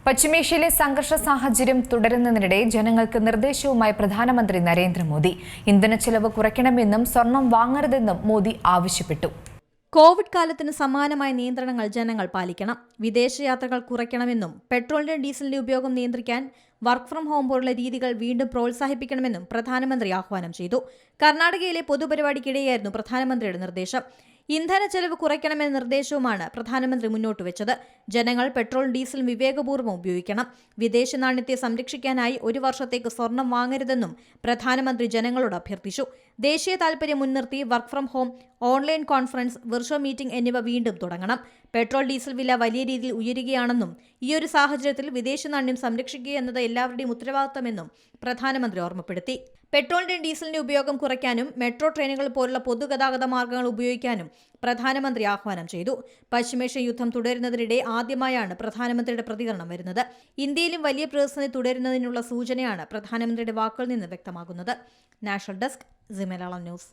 പശ്ചിമേഷ്യയിലെ സംഘർഷ സാഹചര്യം തുടരുന്നതിനിടെ ജനങ്ങൾക്ക് നിർദ്ദേശവുമായി പ്രധാനമന്ത്രി നരേന്ദ്രമോദി. ഇന്ധനച്ചെലവ് കുറയ്ക്കണമെന്നും സ്വർണം വാങ്ങരുതെന്നും മോദി ആവശ്യപ്പെട്ടു. കോവിഡ് കാലത്തിന് സമാനമായ നിയന്ത്രണങ്ങൾ ജനങ്ങൾ പാലിക്കണം. വിദേശയാത്രകൾ കുറയ്ക്കണമെന്നും പെട്രോളിന്റെ ഡീസലിന്റെ ഉപയോഗം നിയന്ത്രിക്കാൻ വർക്ക് ഫ്രം ഹോം പോലുള്ള രീതികൾ വീണ്ടും പ്രോത്സാഹിപ്പിക്കണമെന്നും പ്രധാനമന്ത്രി ആഹ്വാനം ചെയ്തു. കർണാടകയിലെ പൊതുപരിപാടിക്കിടെയായിരുന്നു പ്രധാനമന്ത്രിയുടെ നിർദ്ദേശം. ഇന്ധന ചെലവ് കുറയ്ക്കണമെന്ന നിർദ്ദേശവുമാണ് പ്രധാനമന്ത്രി മുന്നോട്ട് വെച്ചത്. ജനങ്ങൾ പെട്രോൾ ഡീസലും വിവേകപൂർവ്വം ഉപയോഗിക്കണം. വിദേശ നാണ്യത്തെ സംരക്ഷിക്കാനായി 1 വർഷത്തേക്ക് സ്വർണം വാങ്ങരുതെന്നും പ്രധാനമന്ത്രി ജനങ്ങളോട് അഭ്യർത്ഥിച്ചു. ദേശീയ താൽപര്യം മുൻനിർത്തി work from home, online conference, virtual meeting എന്നിവ വീണ്ടും തുടങ്ങണം. പെട്രോൾ ഡീസൽ വില വലിയ രീതിയിൽ ഉയരുകയാണെന്നും ഈയൊരു സാഹചര്യത്തിൽ വിദേശ നാണ്യം സംരക്ഷിക്കുക എന്നത് എല്ലാവരുടെയും ഉത്തരവാദിത്തമെന്നും പ്രധാനമന്ത്രി ഓർമ്മപ്പെടുത്തി. പെട്രോളിന്റെ ഡീസലിന്റെ ഉപയോഗം കുറയ്ക്കാനും മെട്രോ ട്രെയിനുകൾ പോലുള്ള പൊതുഗതാഗത മാർഗ്ഗങ്ങൾ ഉപയോഗിക്കാനും പ്രധാനമന്ത്രി ആഹ്വാനം ചെയ്തു. പശ്ചിമേഷ്യൻ യുദ്ധം തുടരുന്നതിനിടെ ആദ്യമായാണ് പ്രധാനമന്ത്രിയുടെ പ്രതികരണം വരുന്നത്. ഇന്ത്യയിലും വലിയ പ്രതിസന്ധി തുടരുന്നതിനുള്ള സൂചനയാണ് പ്രധാനമന്ത്രിയുടെ വാക്കുകളിൽ നിന്ന് വ്യക്തമാകുന്നത്. National desk, C Malayalam news.